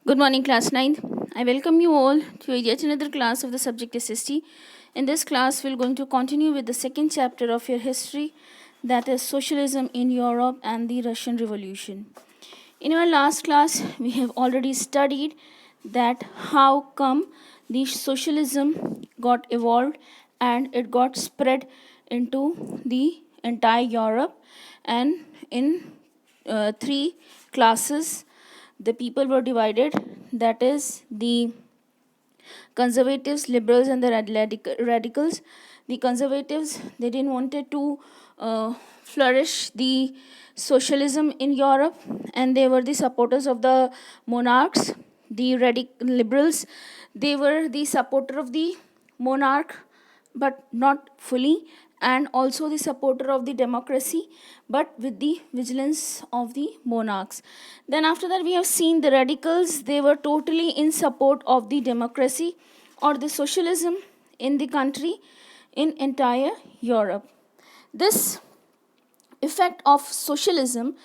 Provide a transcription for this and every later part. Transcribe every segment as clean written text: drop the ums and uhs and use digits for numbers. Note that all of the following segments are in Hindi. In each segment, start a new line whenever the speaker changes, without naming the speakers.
Good morning, class 9th. I welcome you all to yet another class of the subject SST. In this class, we're going to continue with the second chapter of your history, that is Socialism in Europe and the Russian Revolution. In our last class, we have already studied that how come the socialism got evolved and it got spread into the entire Europe, and in three classes the people were divided, that is the conservatives, liberals, and the radicals. The conservatives, they didn't wanted to flourish the socialism in Europe, and they were the supporters of the monarchs. The liberals, they were the supporter of the monarch, but not fully, and also the supporter of the democracy, but with the vigilance of the monarchs. Then after that, we have seen the radicals, they were totally in support of the democracy or the socialism in the country, in entire Europe. This effect of socialism,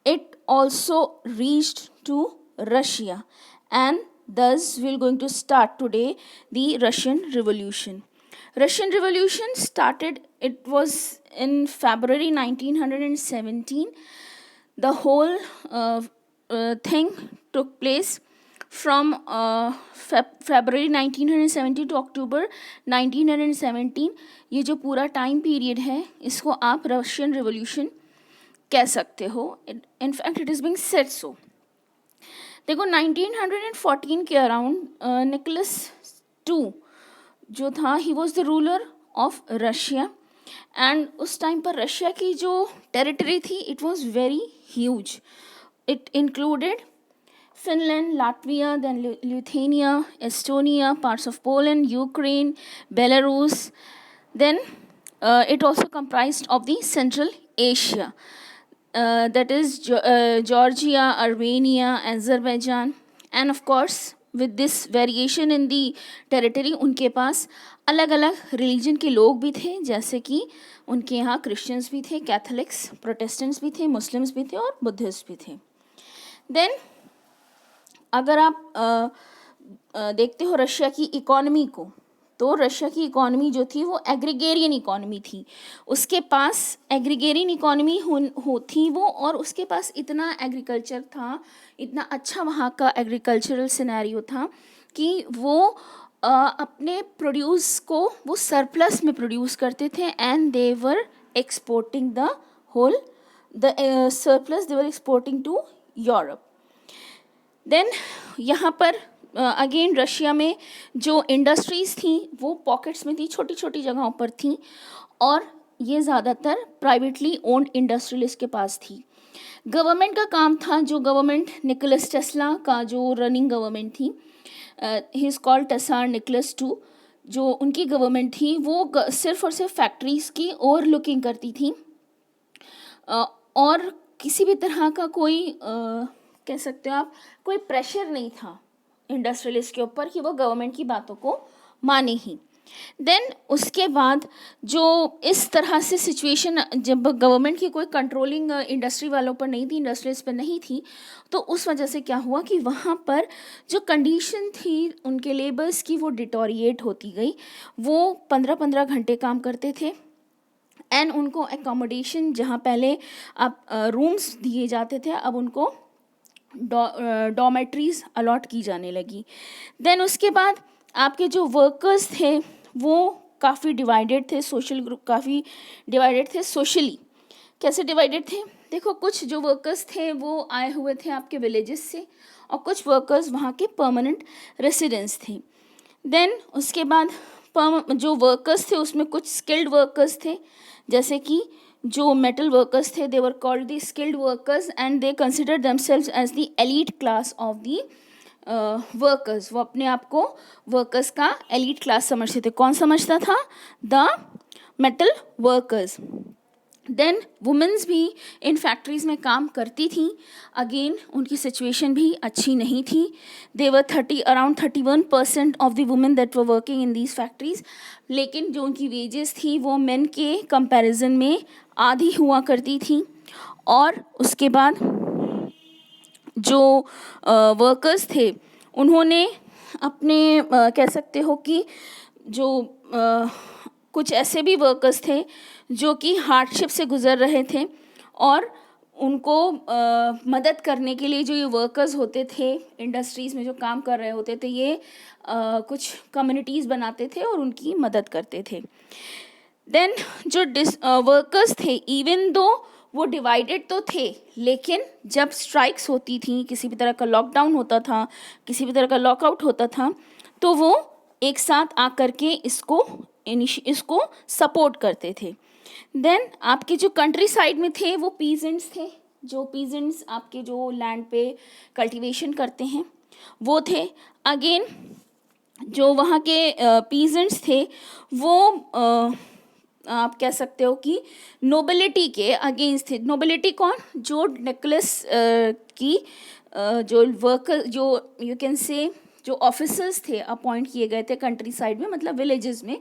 it also reached to Russia, and thus we're going to start today the Russian Revolution. Russian Revolution started, it was in February 1917. The whole thing took place from February 1917 to October 1917. ये जो पूरा टाइम पीरियड है, इसको आप रशियन रिवोल्यूशन कह सकते हो. In fact it is being said so. देखो 1914 के अराउंड निकोलस टू जो था, ही was the ruler of Russia, and उस टाइम पर रशिया की जो टेरिटरी थी, it was very huge. It included Finland, Latvia, then Lithuania, Estonia, parts of Poland, Ukraine, Belarus. Then it also comprised of the Central Asia. That is Georgia, Armenia, Azerbaijan. And of course, with this variation in the territory, उनके पास अलग अलग रिलीजन के लोग भी थे, जैसे कि उनके यहाँ क्रिश्चियंस भी थे, कैथोलिक्स, प्रोटेस्टेंट्स भी थे, मुस्लिम्स भी थे और बुद्धिस्ट भी थे. देन अगर आप देखते हो रशिया की इकोनॉमी को, तो रशिया की इकोनॉमी जो थी वो एग्रीगेरियन इकोनॉमी थी. उसके पास एग्रीगेरियन इकोनॉमी थी वो, और उसके पास इतना एग्रीकल्चर था, इतना अच्छा वहाँ का एग्रीकल्चरल सिनेरियो था कि वो अपने प्रोड्यूस को वो सरप्लस में प्रोड्यूस करते थे, and they were exporting the whole the surplus they were exporting to Europe. Then यहाँ पर अगेन रशिया में जो इंडस्ट्रीज़ थी वो पॉकेट्स में थी, छोटी छोटी जगहों पर थी, और ये ज़्यादातर प्राइवेटली ओन्ड इंडस्ट्रियलिस्ट के पास थी. गवर्नमेंट का काम था, जो गवर्नमेंट निकोलस टेस्ला का जो रनिंग गवर्नमेंट थी, he is called tsar Nicholas two, जो उनकी गवर्नमेंट थी वो सिर्फ और सिर्फ फैक्ट्रीज़ की ओवर लुकिंग करती थी, और किसी भी तरह का कोई कह सकते हो आप, कोई प्रेशर नहीं था इंडस्ट्रियलिस्ट के ऊपर कि वो गवर्नमेंट की बातों को माने ही. देन उसके बाद जो इस तरह से सिचुएशन, जब गवर्नमेंट की कोई कंट्रोलिंग इंडस्ट्री वालों पर नहीं थी, इंडस्ट्रीज पर नहीं थी, तो उस वजह से क्या हुआ कि वहाँ पर जो कंडीशन थी उनके लेबर्स की, वो डिटोरिएट होती गई. वो 15-15 घंटे काम करते थे, एंड उनको एकोमोडेशन, जहाँ पहले आप रूम्स दिए जाते थे, अब उनको डॉमेट्रीज अलॉट की जाने लगी. देन उसके बाद आपके जो वर्कर्स थे वो काफ़ी डिवाइडेड थे, सोशल ग्रुप काफ़ी डिवाइडेड थे. सोशली कैसे डिवाइडेड थे? देखो, कुछ जो वर्कर्स थे वो आए हुए थे आपके विलेजेस से, और कुछ वर्कर्स वहाँ के परमानेंट रेसिडेंट्स थे. देन उसके बाद जो वर्कर्स थे उसमें कुछ स्किल्ड वर्कर्स थे, जैसे कि जो मेटल वर्कर्स थे, they were called the skilled workers, and they consider themselves as the elite class of the workers. वो अपने आप को वर्कर्स का एलीट क्लास समझते थे. कौन समझता था? The metal workers. Then womens भी इन फैक्ट्रीज़ में काम करती थी. अगेन उनकी सिचुएशन भी अच्छी नहीं थी. They were around 31% of the women that were working in these factories. लेकिन जो उनकी वेजेस थी वो मेन के कंपैरिजन में आधी हुआ करती थी. और उसके बाद जो वर्कर्स थे उन्होंने अपने कह सकते हो कि जो कुछ ऐसे भी वर्कर्स थे जो कि हार्डशिप से गुज़र रहे थे, और उनको मदद करने के लिए जो ये वर्कर्स होते थे इंडस्ट्रीज़ में जो काम कर रहे होते थे, ये कुछ कम्युनिटीज़ बनाते थे और उनकी मदद करते थे। देन जो वर्कर्स थे, इवन दो वो डिवाइडेड तो थे, लेकिन जब स्ट्राइक्स होती थी, किसी भी तरह का लॉकडाउन होता था, किसी भी तरह का लॉकआउट होता था, तो वो एक साथ आकर के इसको सपोर्ट करते थे। देन आपके जो कंट्री साइड में थे वो पीजेंट्स थे, जो पीजेंट्स आपके जो लैंड पे कल्टीवेशन करते हैं वो थे। अगेन जो वहाँ के पीजेंट्स थे वो आप कह सकते हो कि नोबिलिटी के अगेंस्ट थे। नोबिलिटी कौन? जो निकोलस की जो वर्कर, जो यू कैन से जो ऑफिसर्स थे अपॉइंट किए गए थे कंट्री साइड में, मतलब विलेजेस में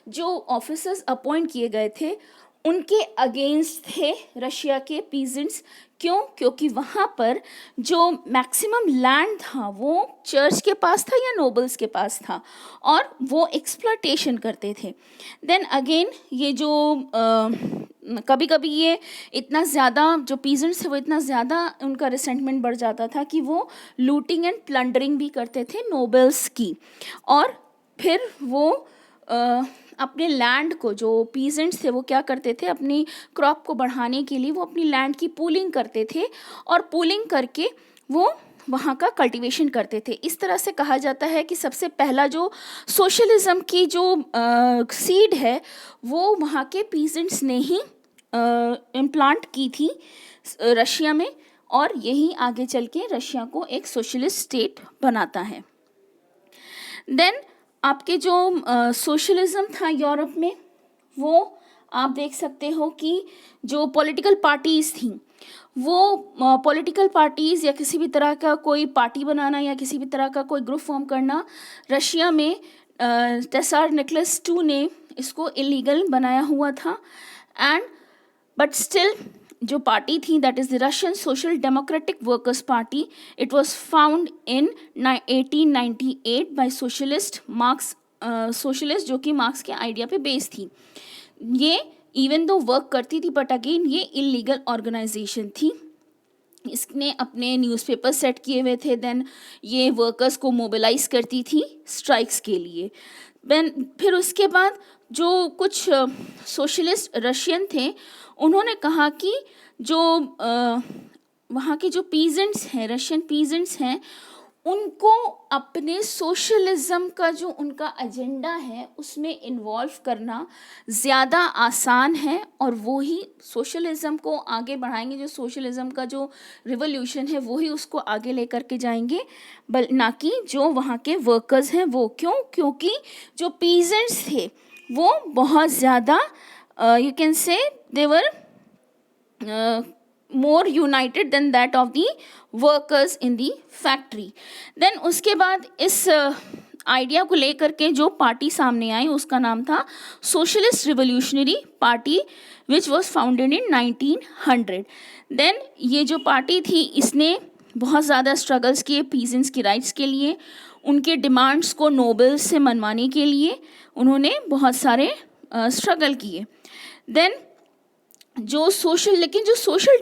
जो ऑफिसर्स अपॉइंट किए गए थे, उनके अगेंस्ट थे रशिया के पीजेंट्स। क्यों? क्योंकि वहाँ पर जो मैक्सिमम लैंड था वो चर्च के पास था या नोबल्स के पास था, और वो एक्सप्लॉयटेशन करते थे। देन अगेन ये जो कभी कभी ये इतना ज़्यादा जो पीजेंट्स थे वो इतना ज़्यादा उनका रिसेंटमेंट बढ़ जाता था कि वो लूटिंग एंड प्लंडरिंग भी करते थे नोबल्स की, और फिर वो अपने लैंड को, जो पीजेंट्स थे वो क्या करते थे, अपनी क्रॉप को बढ़ाने के लिए वो अपनी लैंड की पूलिंग करते थे, और पूलिंग करके वो वहाँ का कल्टीवेशन करते थे। इस तरह से कहा जाता है कि सबसे पहला जो सोशलिज्म की जो सीड है वो वहाँ के पीजेंट्स ने ही इम्प्लांट की थी रशिया में, और यही आगे चल के रशिया को एक सोशलिस्ट स्टेट बनाता है। देन आपके जो सोशलिज्म था यूरोप में, वो आप देख सकते हो कि जो पॉलिटिकल पार्टीज़ थी, वो पॉलिटिकल पार्टीज़ या किसी भी तरह का कोई पार्टी बनाना या किसी भी तरह का कोई ग्रुप फॉर्म करना, रशिया में त्सार निकोलस II ने इसको इलीगल बनाया हुआ था। एंड बट स्टिल जो पार्टी थी, that is the Russian Social Democratic Workers Party, it was found in 1898 by socialist Marx, socialist जो कि मार्क्स के आइडिया पे बेस थी। ये इवन दो वर्क करती थी, बट अगेन ये इलीगल ऑर्गेनाइजेशन थी। इसने अपने न्यूज़पेपर सेट किए हुए थे। देन ये वर्कर्स को मोबिलाइज करती थी स्ट्राइक्स के लिए। देन फिर उसके बाद जो कुछ सोशलिस्ट रशियन थे, उन्होंने कहा कि जो वहाँ के जो पीजेंट्स हैं, रशियन पीजेंट्स हैं, उनको अपने सोशलिज्म का जो उनका एजेंडा है उसमें इन्वॉल्व करना ज़्यादा आसान है, और वो ही सोशलिज्म को आगे बढ़ाएंगे। जो सोशलिज्म का जो रिवोल्यूशन है वो ही उसको आगे लेकर के जाएंगे, ना कि जो वहाँ के वर्कर्स हैं वो। क्यों? क्योंकि जो पीजेंट्स थे वो बहुत ज़्यादा you can say they were more united than that of the workers in the factory. Then उसके बाद इस आइडिया को लेकर के जो पार्टी सामने आई उसका नाम था Socialist Revolutionary Party, which was founded in 1900. Then ये जो पार्टी थी इसने बहुत ज़्यादा स्ट्रगल्स किए पीजेंट्स की राइट्स के लिए, उनके डिमांड्स को नोबल्स से मनवाने के लिए उन्होंने बहुत सारे स्ट्रगल किए। देन जो सोशल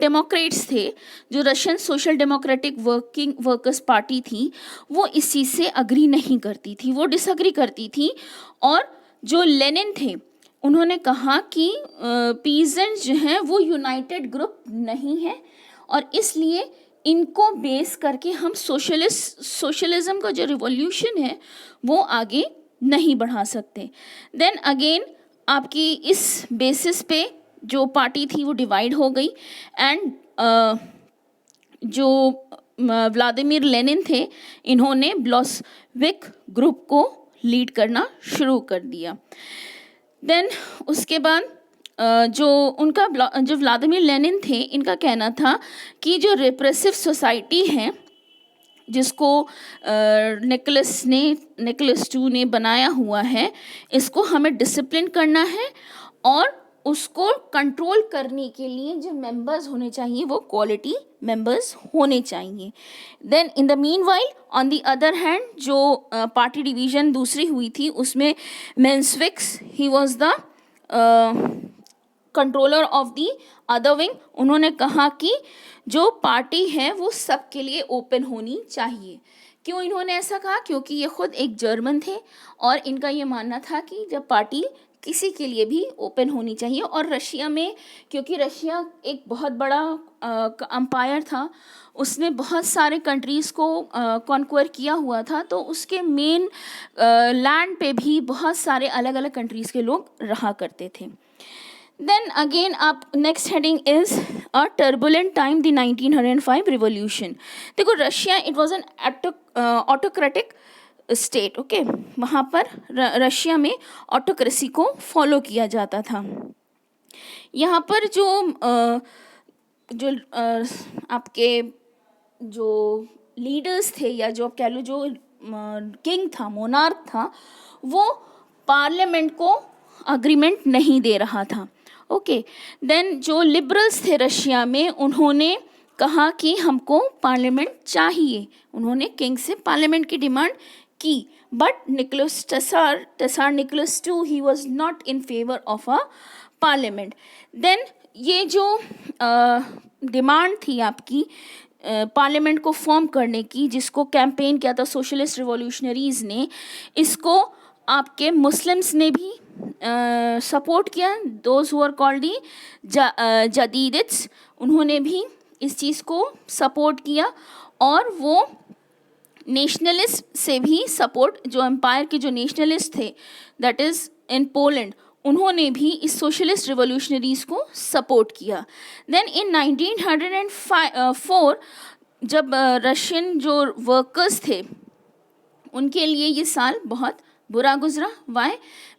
डेमोक्रेट्स थे, जो Russian Social Democratic Workers party थी, वो इस चीज़ से अग्री नहीं करती थी, वो डिसअग्री करती थी। और जो लेनिन थे उन्होंने कहा कि पीजेंट्स जो हैं वो यूनाइटेड ग्रुप नहीं है, और इसलिए इनको बेस करके हम सोशलिज्म का जो रिवॉल्यूशन है वो आगे नहीं बढ़ा सकते। देन अगेन आपकी इस बेसिस पे जो पार्टी थी वो डिवाइड हो गई, एंड जो व्लादिमीर लेनिन थे इन्होंने ब्लॉशविक ग्रुप को लीड करना शुरू कर दिया। देन उसके बाद जो व्लादिमीर लेनिन थे, इनका कहना था कि जो रिप्रेसिव सोसाइटी है जिसको निकोलस II ने बनाया हुआ है, इसको हमें डिसिप्लिन करना है, और उसको कंट्रोल करने के लिए जो मेंबर्स होने चाहिए वो क्वालिटी मेंबर्स होने चाहिए. Then in the meanwhile on the other hand जो पार्टी डिवीज़न दूसरी हुई थी उसमें Mensheviks he was the controller of the other wing. उन्होंने कहा कि जो पार्टी है वो सबके लिए ओपन होनी चाहिए. क्यों इन्होंने ऐसा कहा? क्योंकि ये खुद एक जर्मन थे और इनका ये मानना था कि जब पार्टी किसी के लिए भी ओपन होनी चाहिए. और रशिया में, क्योंकि रशिया एक बहुत बड़ा अम्पायर था, उसने बहुत सारे कंट्रीज़ को कॉन्क्वर किया हुआ था, तो उसके मेन लैंड पे भी बहुत सारे अलग अलग कंट्रीज़ के लोग रहा करते थे. Then again, up next heading is a turbulent time, the 1905 revolution. देखो Russia it was an autocratic state, okay? वहाँ पर रशिया में ऑटोक्रेसी को फॉलो किया जाता था. यहाँ पर जो आपके जो लीडर्स थे या जो आप कह लो जो किंग था, मोनार्क था, वो पार्लियामेंट को अग्रीमेंट नहीं दे रहा था. ओके. देन जो लिबरल्स थे रशिया में, उन्होंने कहा कि हमको पार्लियामेंट चाहिए. उन्होंने किंग से पार्लियामेंट की डिमांड की. But Nicholas tsar Nicholas two he was not in favour of a parliament. Then ये जो डिमांड थी आपकी पार्लियामेंट को फॉर्म करने की, जिसको कैंपेन किया था सोशलिस्ट रिवॉल्यूशनरीज़ ने, इसको आपके मुस्लिम्स ने भी सपोर्ट किया. Those who are called the Jadidists, उन्होंने भी इस चीज़ को सपोर्ट किया. और वो नेशनलिस्ट से भी सपोर्ट, जो एम्पायर के जो नेशनलिस्ट थे दैट इज़ इन पोलैंड, उन्होंने भी इस सोशलिस्ट रिवॉल्यूशनरीज़ को सपोर्ट किया. देन इन 1904 जब रशियन जो वर्कर्स थे उनके लिए ये साल बहुत बुरा गुजरा. वाई?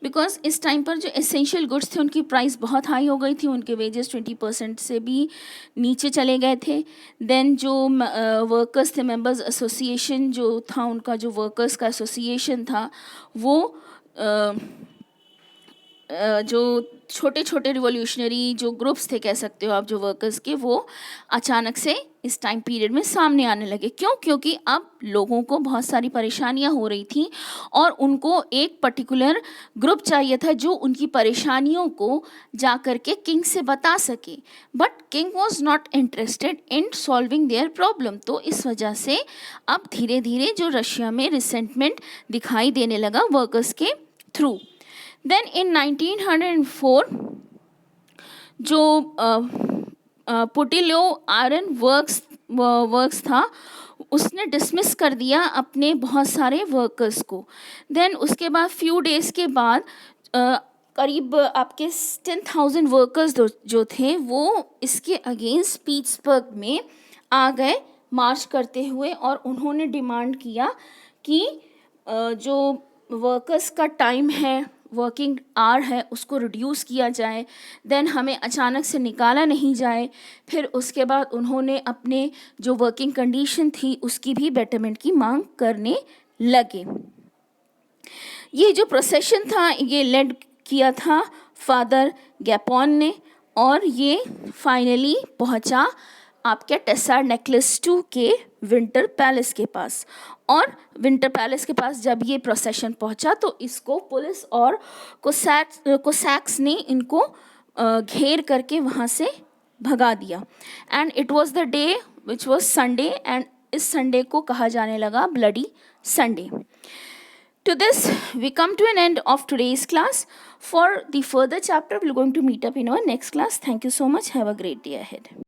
बिकॉज इस टाइम पर जो एसेंशियल गुड्स थे उनकी प्राइस बहुत हाई हो गई थी, उनके वेजेस 20% से भी नीचे चले गए थे. देन जो वर्कर्स थे, मेंबर्स एसोसिएशन जो था उनका, जो वर्कर्स का एसोसिएशन था, वो जो छोटे छोटे रिवॉल्यूशनरी जो ग्रुप्स थे, कह सकते हो आप, जो वर्कर्स के, वो अचानक से इस टाइम पीरियड में सामने आने लगे. क्यों? क्योंकि अब लोगों को बहुत सारी परेशानियां हो रही थी और उनको एक पर्टिकुलर ग्रुप चाहिए था जो उनकी परेशानियों को जा कर के किंग से बता सके. But king was not interested in solving their problem. तो इस वजह से अब धीरे धीरे जो रशिया में रिसेंटमेंट दिखाई देने लगा वर्कर्स के थ्रू. देन इन 1904 जो पुटिलो आयरन वर्क्स था, उसने डिसमिस कर दिया अपने बहुत सारे वर्कर्स को. देन उसके बाद फ्यू डेज़ के बाद करीब आपके 10,000 वर्कर्स जो थे वो इसके अगेंस्ट पीट्सबर्ग में आ गए मार्च करते हुए. और उन्होंने डिमांड किया कि जो वर्कर्स का टाइम है, वर्किंग आवर है, उसको रिड्यूस किया जाए. देन हमें अचानक से निकाला नहीं जाए. फिर उसके बाद उन्होंने अपने जो वर्किंग कंडीशन थी उसकी भी बेटरमेंट की मांग करने लगे. ये जो प्रोसेशन था ये लेड किया था फादर गैपॉन ने, और ये फाइनली पहुंचा आपके टेसार निकोलस टू के विंटर पैलेस के पास. और विंटर पैलेस के पास जब ये प्रोसेशन पहुंचा तो इसको पुलिस और कोसैक्स ने इनको घेर करके वहाँ से भगा दिया. And it was the day which was Sunday, and इस संडे को कहा जाने लगा bloody Sunday. To this, we come to an end of today's class. For the further chapter, we're going to meet up in our next class. Thank you so much. Have a great day ahead.